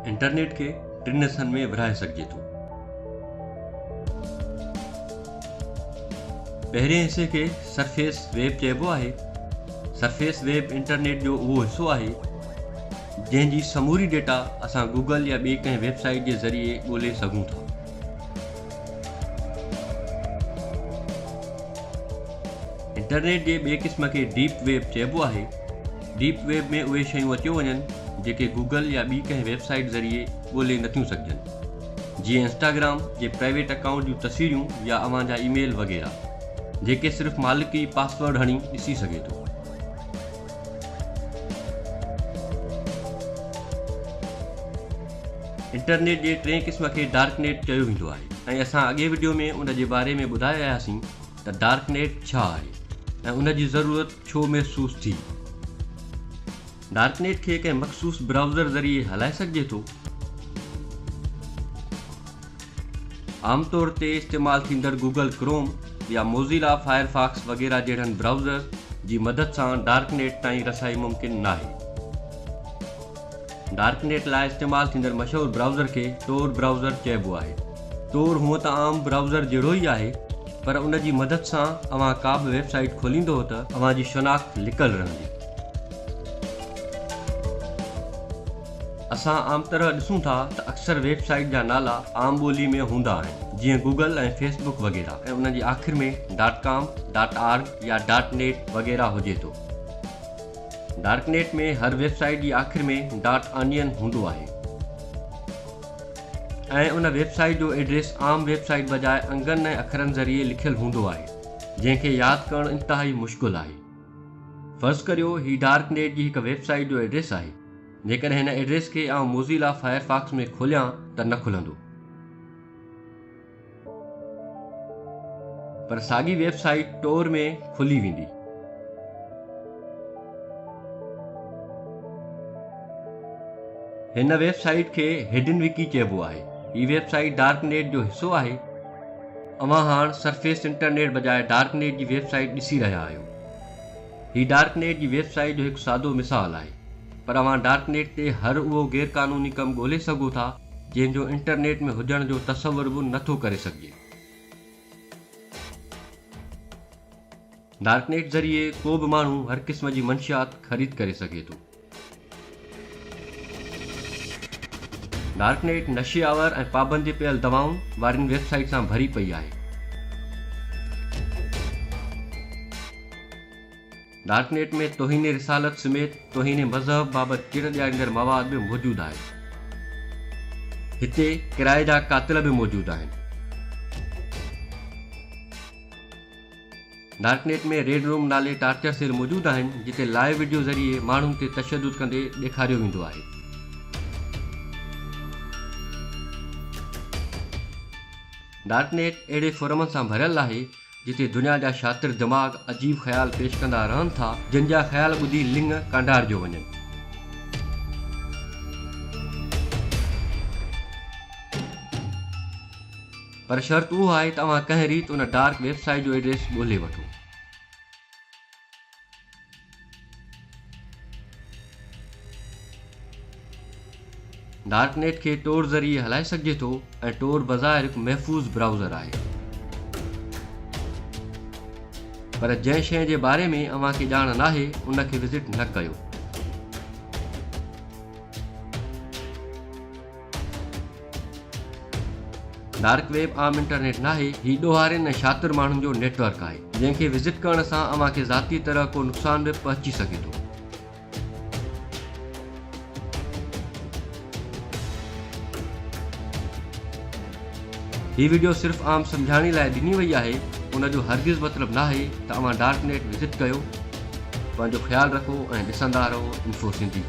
Internet खे टिनि हिसनि में विरहाए सघिजे थो। पहिरें हिसे खे सरफेस वेब चइबो आहे। सरफेस वेब इंटरनेट जो उहो हिसो आहे जंहिंजी समूरी डेटा असां गूगल या ॿिए कंहिं वेबसाइट जे ज़रिए ॻोल्हे सघूं था। इंटरनेट जे ॿिए क़िस्म खे डीप वेब चइबो आहे। डीप वेब में उहे शयूं अची वञनि जेके गूगल या ॿी कंहिं वेबसाइट ज़रिए ॻोल्हे नथियूं सघजनि, जीअं इंस्टाग्राम जे प्राइवेट अकाउंट जूं तस्वीरूं या अव्हांजा ईमेल वग़ैरह, जेके सिर्फ़ु मालिक ई पासवर्ड हणी ॾिसी सघे थो। इंटरनेट जे टें क़िस्म खे डार्क नेट चयो वेंदो आहे ऐं असां अॻे वीडियो में उन जे बारे में ॿुधाए आयासीं त डार्क नेट छा आहे ऐं उन जी ज़रूरत छो महसूस थी। डार्क नेट खे कंहिं मख़सूस ब्राउज़र ज़रिए हलाए सघिजे थो। आमतौर ते इस्तेमालु थींदड़ गूगल क्रोम या मोज़िला फायरफॉक्स वग़ैरह जहिड़नि ब्राउज़र जी मदद सां डार्क नेट ताईं रसाई मुमकिन नाहे। डार्क नेट लाइ इस्तेमालु थींदड़ मशहूरु ब्राउज़र खे टोर ब्राउज़र चइबो आहे। टोर हूअं त आम ब्राउज़र जहिड़ो ई आहे, पर उन जी मदद सां अव्हां का बि वेबसाइट खोलींदो त अव्हांजी शनाख़्त लिकल रहंदी। असां आम तरह ॾिसूं था त अक्सर वेबसाइट जा नाला आम ॿोली में हूंदा आहिनि, जीअं गूगल ऐं फेसबुक वग़ैरह, ऐं उन जी आख़िर में .com, .org या .net वग़ैरह हुजे थो। डार्क नेट में हर वेबसाइट जी आख़िर में .onion हूंदो आहे ऐं उन वेबसाइट जो एड्रेस आम वेबसाइट बजाए अंगनि ऐं अखरनि ज़रिए लिखियलु हूंदो आहे, जंहिंखे यादि करणु इंतिहाई मुश्किल आहे। फ़र्ज़ु करियो हीउ डार्क नेट जी हिकु वेबसाइट जो एड्रेस आहे। जेकॾहिं हिन एड्रेस खे आउं मोज़िला फायरफॉक्स में खोलियां त न खुलंदो, पर साॻी वेबसाइट टोर में खुली वेंदी। हिन वेबसाइट खे हिडन विकी चइबो आहे। हीअ वेबसाइट डार्क नेट जो हिसो आहे। अव्हां हाणे सरफेस इंटरनेट बजाए डार्क नेट जी वेबसाइट ॾिसी रहिया आहियो। हीअ डार्क नेट जी वेबसाइट जो हिकु सादो मिसाल आहे, पर अव्हां डार्क नेट ते हर उहो गैर क़ानूनी कमु ॻोल्हे सघो था जंहिंजो इंटरनेट में हुजण जो तसवुर बि नथो करे सघिजे। डार्क नेट ज़रिए को बि माण्हू हर क़िस्म जी मंशियात ख़रीद करे सघे थो। डार्क नेट नशे आवर ऐं पाबंदी पियल दवाउनि वारियुनि वेबसाइट सां भरी पई आहे। डार्क नेट में तौहीन रिसालत समेत तौहीन मज़हब बाबति चिड़ ॾियारींदड़ मवाद बि मौजूदु आहे। हिते किराए जा कातिल बि मौजूदु आहिनि। डार्क नेट में रेड रूम नाले टार्चर सेल मौजूदु आहिनि, जिते लाइव वीडियो ज़रिए माण्हुनि ते तशद्दुद कंदे ॾेखारियो वेंदो आहे। डार्क नेट अहिड़े फोरमनि सां भरियल आहे जिते दुनिया जा शातिर दिमाग़ अजीब ख़्याल पेश कंदा रहनि था, जिन जा ख़्याल ॿुधी लिंग कांडारजो वञनि। पर शर्त उहा आहे त तव्हां कंहिं रीति उन डार्क वेबसाइट जो एड्रेस ॻोल्हे वठो। डार्क नेट खे टोर ज़रिए हलाए सघिजे थो ऐं टोर बज़ाहिर हिकु महफ़ूज़ ब्राउज़र आहे, पर जंहिं शइ जे बारे में अव्हांखे ॼाण नाहे उन खे विज़िट न कयो। डार्क वेब आम इंटरनेट नाहे, हीउ ॾोहारियुनि ऐं शातिर माण्हुनि जो नेटवर्क आहे, जंहिंखे विज़िट करण सां अव्हांखे ज़ाती तरह को नुक़सान बि पहुची सघे थो। हीअ वीडियो सिर्फ़ु आम सम्झाइण लाइ ॾिनी वई आहे। उन जो हरगिज़ मतिलबु नाहे त अव्हां डार्क नेट विज़िट कयो। पंहिंजो ख़्यालु रखो ऐं ॾिसंदा रहो इंफो सिंधी।